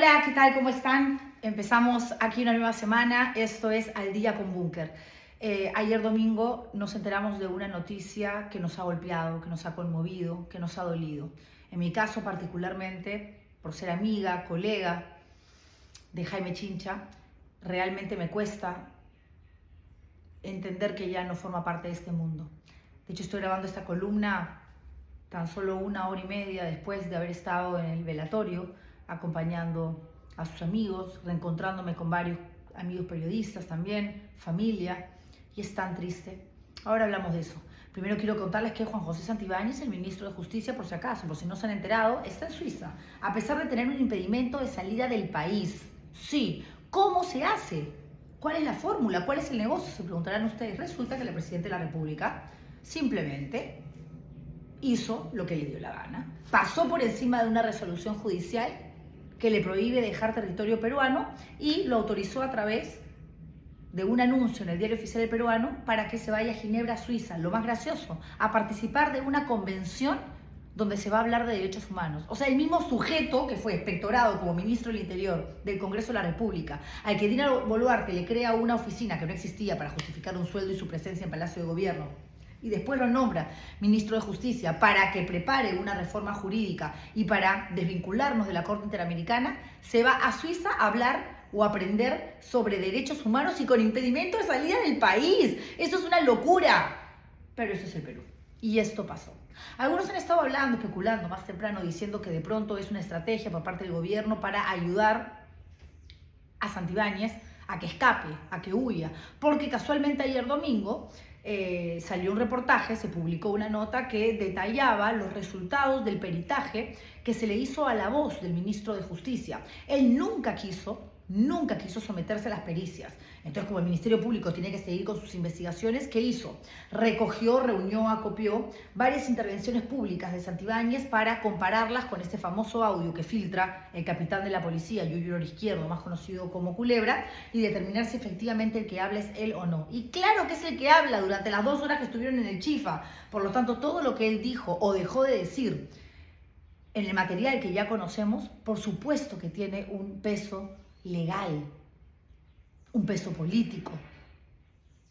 Hola, ¿qué tal? ¿Cómo están? Empezamos aquí una nueva semana. Esto es Al Día con Búnker. Ayer domingo nos enteramos de una noticia que nos ha golpeado, que nos ha conmovido, que nos ha dolido. En mi caso particularmente, por ser amiga, colega de Jaime Chincha, realmente me cuesta entender que ya no forma parte de este mundo. De hecho, estoy grabando esta columna tan solo 1 hora y media después de haber estado en el velatorio, acompañando a sus amigos, reencontrándome con varios amigos periodistas también, familia, y es tan triste. Ahora hablamos de eso. Primero quiero contarles que Juan José Santibáñez, el ministro de Justicia, por si acaso, por si no se han enterado, está en Suiza, a pesar de tener un impedimento de salida del país. Sí, ¿cómo se hace? ¿Cuál es la fórmula? ¿Cuál es el negocio? Se preguntarán ustedes. Resulta que el presidente de la República simplemente hizo lo que le dio la gana. Pasó por encima de una resolución judicial que le prohíbe dejar territorio peruano y lo autorizó a través de un anuncio en el Diario Oficial del Peruano para que se vaya a Ginebra, Suiza, lo más gracioso, a participar de una convención donde se va a hablar de derechos humanos. O sea, el mismo sujeto que fue expectorado como ministro del Interior del Congreso de la República, al que Dina Boluarte le crea una oficina que no existía para justificar un sueldo y su presencia en Palacio de Gobierno, y después lo nombra ministro de Justicia para que prepare una reforma jurídica y para desvincularnos de la Corte Interamericana, se va a Suiza a hablar o aprender sobre derechos humanos y con impedimento de salida del país. Eso es una locura. Pero eso es el Perú. Y esto pasó. Algunos han estado hablando, especulando más temprano, diciendo que de pronto es una estrategia por parte del gobierno para ayudar a Santibáñez a que escape, a que huya. Porque casualmente ayer domingo salió un reportaje, se publicó una nota que detallaba los resultados del peritaje que se le hizo a la voz del ministro de Justicia. Él nunca quiso someterse a las pericias. Entonces, como el Ministerio Público tiene que seguir con sus investigaciones, ¿qué hizo? Recogió, reunió, acopió varias intervenciones públicas de Santibáñez para compararlas con este famoso audio que filtra el capitán de la policía, Junior Izquierdo, más conocido como Culebra, y determinar si efectivamente el que habla es él o no. Y claro que es el que habla durante las 2 horas que estuvieron en el Chifa. Por lo tanto, todo lo que él dijo o dejó de decir en el material que ya conocemos, por supuesto que tiene un peso legal, un peso político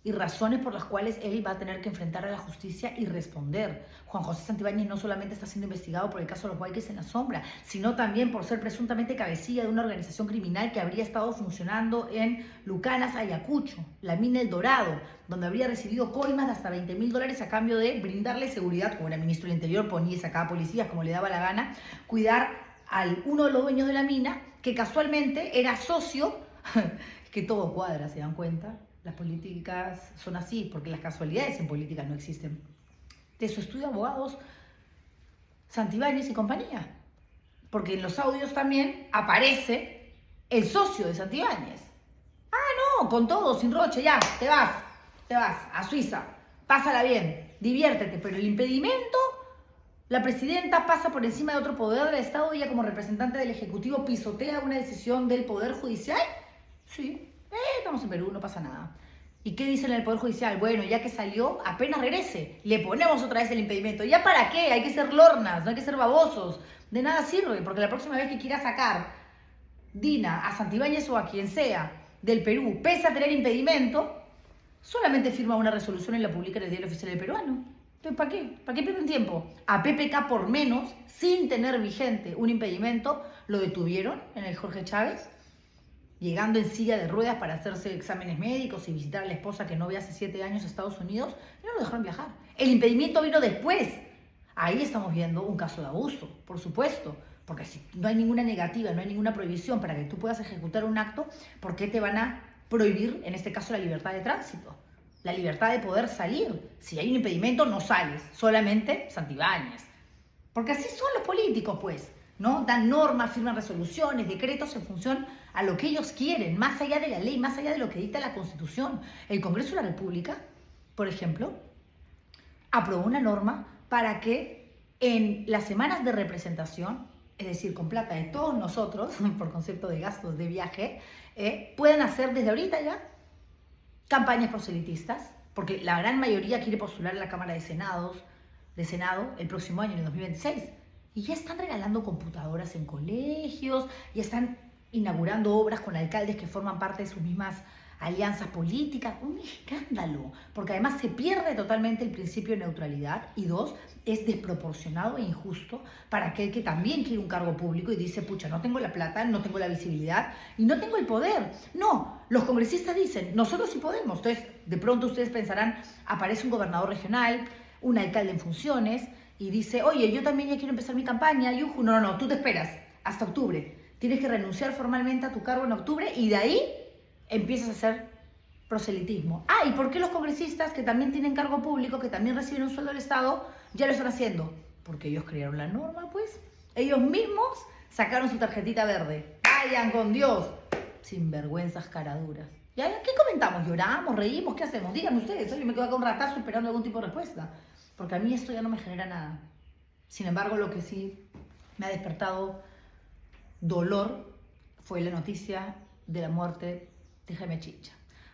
y razones por las cuales él va a tener que enfrentar a la justicia y responder. Juan José Santibáñez no solamente está siendo investigado por el caso de los Guayques en la sombra, sino también por ser presuntamente cabecilla de una organización criminal que habría estado funcionando en Lucanas, Ayacucho, la mina El Dorado, donde habría recibido coimas de hasta $20.000 a cambio de brindarle seguridad, como era ministro del Interior, ponía y sacaba policías como le daba la gana, cuidar al uno de los dueños de la mina, que casualmente era socio, que todo cuadra, ¿se dan cuenta? Las políticas son así, porque las casualidades en política no existen. De su estudio de abogados, Santibáñez y compañía. Porque en los audios también aparece el socio de Santibáñez. Ah, no, con todo, sin roche, ya, te vas a Suiza, pásala bien, diviértete, pero el impedimento, la presidenta pasa por encima de otro poder del Estado y ella como representante del Ejecutivo pisotea una decisión del Poder Judicial. Sí, estamos en Perú, no pasa nada. ¿Y qué dicen en el Poder Judicial? Bueno, ya que salió, apenas regrese, le ponemos otra vez el impedimento. ¿Ya para qué? Hay que ser lornas, no hay que ser babosos. De nada sirve, porque la próxima vez que quiera sacar Dina a Santibáñez o a quien sea del Perú, pese a tener impedimento, solamente firma una resolución y la publica en el Diario Oficial del Peruano. Entonces, ¿para qué? ¿Para qué pierden tiempo? A PPK por menos, sin tener vigente un impedimento, lo detuvieron en el Jorge Chávez, llegando en silla de ruedas para hacerse exámenes médicos y visitar a la esposa que no ve hace 7 años a Estados Unidos, y no lo dejaron viajar. El impedimento vino después. Ahí estamos viendo un caso de abuso, por supuesto, porque si no hay ninguna negativa, no hay ninguna prohibición para que tú puedas ejecutar un acto, ¿por qué te van a prohibir, en este caso, la libertad de tránsito? La libertad de poder salir. Si hay un impedimento, no sales, solamente Santibáñez. Porque así son los políticos, pues, ¿no? Dan normas, firman resoluciones, decretos en función a lo que ellos quieren, más allá de la ley, más allá de lo que dicta la Constitución. El Congreso de la República, por ejemplo, aprobó una norma para que en las semanas de representación, es decir, con plata de todos nosotros, por concepto de gastos de viaje, puedan hacer desde ahorita ya campañas proselitistas, porque la gran mayoría quiere postular a la Cámara de Senado el próximo año, en el 2026. Y ya están regalando computadoras en colegios, ya están inaugurando obras con alcaldes que forman parte de sus mismas alianzas políticas, un escándalo, porque además se pierde totalmente el principio de neutralidad y dos, es desproporcionado e injusto para aquel que también quiere un cargo público y dice, pucha, no tengo la plata, no tengo la visibilidad y no tengo el poder. No, los congresistas dicen, nosotros sí podemos. Entonces, de pronto ustedes pensarán, aparece un gobernador regional, un alcalde en funciones y dice, oye, yo también ya quiero empezar mi campaña, yuju, no, tú te esperas hasta octubre. Tienes que renunciar formalmente a tu cargo en octubre y de ahí empiezas a hacer proselitismo. ¿Y por qué los congresistas que también tienen cargo público, que también reciben un sueldo del Estado, ya lo están haciendo? Porque ellos crearon la norma, pues. Ellos mismos sacaron su tarjetita verde. ¡Vayan con Dios! Sinvergüenzas caraduras. ¿Ya? ¿Qué comentamos? ¿Lloramos? ¿Reímos? ¿Qué hacemos? Díganme ustedes. Yo me quedo acá un ratazo esperando algún tipo de respuesta. Porque a mí esto ya no me genera nada. Sin embargo, lo que sí me ha despertado dolor fue la noticia de la muerte de Jaime Chincha.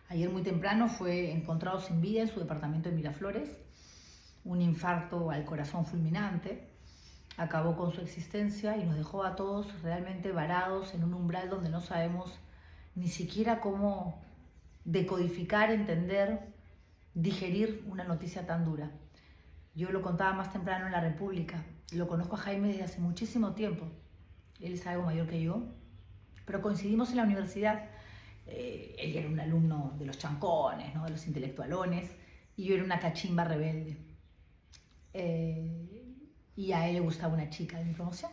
Ayer muy temprano fue encontrado sin vida en su departamento de Miraflores. Un infarto al corazón fulminante acabó con su existencia y nos dejó a todos realmente varados en un umbral donde no sabemos ni siquiera cómo decodificar, entender, digerir una noticia tan dura. Yo lo contaba más temprano en La República. Lo conozco a Jaime desde hace muchísimo tiempo. Él es algo mayor que yo, pero coincidimos en la universidad. Él era un alumno de los chancones, ¿no? De los intelectualones, y yo era una cachimba rebelde. Y a él le gustaba una chica de mi promoción.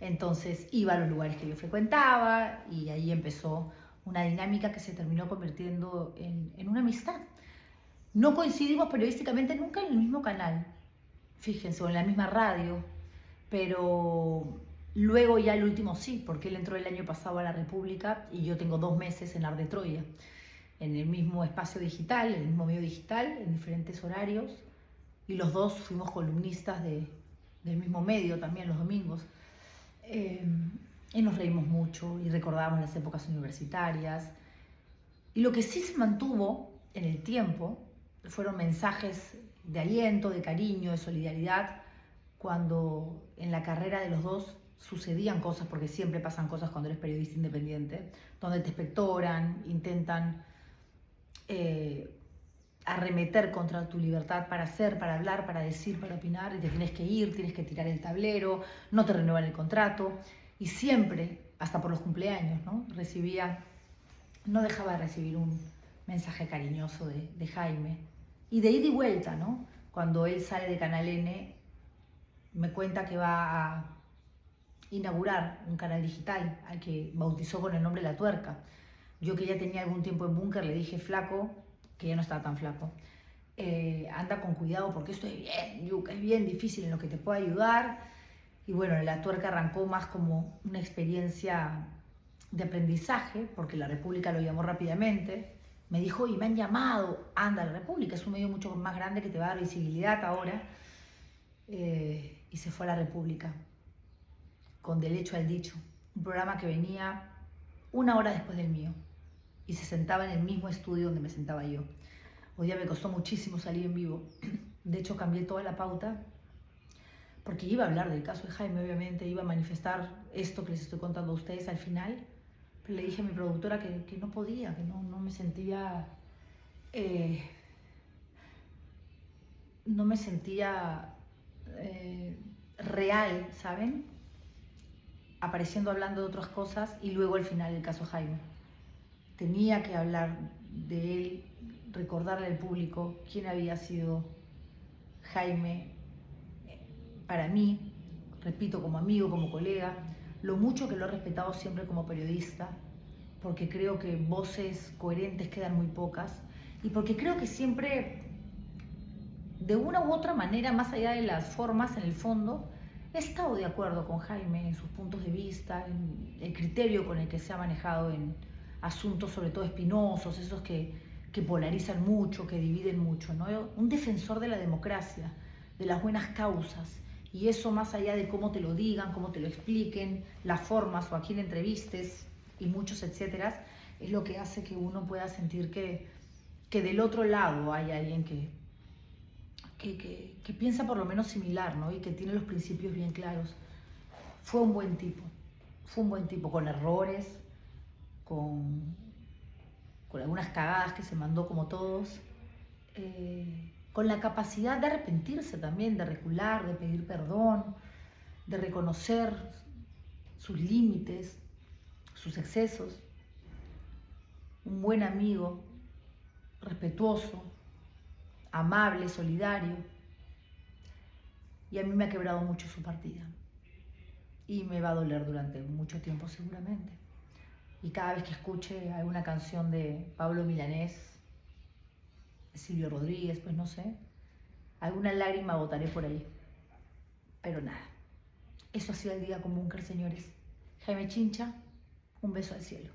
Entonces iba a los lugares que yo frecuentaba y ahí empezó una dinámica que se terminó convirtiendo en una amistad. No coincidimos periodísticamente nunca en el mismo canal, fíjense, o en la misma radio, pero luego ya el último sí, porque él entró el año pasado a La República y yo tengo 2 meses en Ar de Troya, en el mismo espacio digital, en el mismo medio digital, en diferentes horarios, y los dos fuimos columnistas del mismo medio también los domingos. Y nos reímos mucho y recordábamos las épocas universitarias. Y lo que sí se mantuvo en el tiempo fueron mensajes de aliento, de cariño, de solidaridad, cuando en la carrera de los dos sucedían cosas, porque siempre pasan cosas cuando eres periodista independiente, donde te expectoran, intentan arremeter contra tu libertad para hacer, para hablar, para decir, para opinar, y te tienes que ir, tienes que tirar el tablero, no te renuevan el contrato, y siempre, hasta por los cumpleaños, ¿no? No dejaba de recibir un mensaje cariñoso de Jaime, y de ida y vuelta, ¿no? Cuando él sale de Canal N, me cuenta que va a inaugurar un canal digital al que bautizó con el nombre La Tuerca. Yo, que ya tenía algún tiempo en Búnker, le dije, flaco, que ya no estaba tan flaco, anda con cuidado porque esto es bien, yuca, es bien difícil, en lo que te pueda ayudar. Y bueno, La Tuerca arrancó más como una experiencia de aprendizaje, porque La República lo llamó rápidamente. Me dijo, y me han llamado, anda, La República es un medio mucho más grande que te va a dar visibilidad ahora. Y se fue a La República, con Derecho al Dicho, un programa que venía 1 hora después del mío y se sentaba en el mismo estudio donde me sentaba yo. Hoy día me costó muchísimo salir en vivo. De hecho, cambié toda la pauta porque iba a hablar del caso de Jaime, obviamente, iba a manifestar esto que les estoy contando a ustedes al final, pero le dije a mi productora que no podía, que no me sentía... no me sentía real, ¿saben? Apareciendo hablando de otras cosas y luego al final el caso Jaime. Tenía que hablar de él, recordarle al público quién había sido Jaime para mí, repito, como amigo, como colega, lo mucho que lo he respetado siempre como periodista, porque creo que voces coherentes quedan muy pocas y porque creo que siempre, de una u otra manera, más allá de las formas, en el fondo, he estado de acuerdo con Jaime en sus puntos de vista, en el criterio con el que se ha manejado en asuntos sobre todo espinosos, esos que polarizan mucho, que dividen mucho, ¿no? Un defensor de la democracia, de las buenas causas, y eso más allá de cómo te lo digan, cómo te lo expliquen, las formas o a quién entrevistes y muchos etcétera, es lo que hace que uno pueda sentir que del otro lado hay alguien que piensa por lo menos similar, ¿no? Y que tiene los principios bien claros. Fue un buen tipo con errores, con, con algunas cagadas que se mandó como todos, con la capacidad de arrepentirse también, de recular, de pedir perdón, de reconocer sus límites, sus excesos. Un buen amigo, respetuoso, amable, solidario. Y a mí me ha quebrado mucho su partida. Y me va a doler durante mucho tiempo seguramente. Y cada vez que escuche alguna canción de Pablo Milanés, de Silvio Rodríguez, pues no sé, alguna lágrima botaré por ahí. Pero nada, eso ha sido el Día con Búnker, señores. Jaime Chincha, un beso al cielo.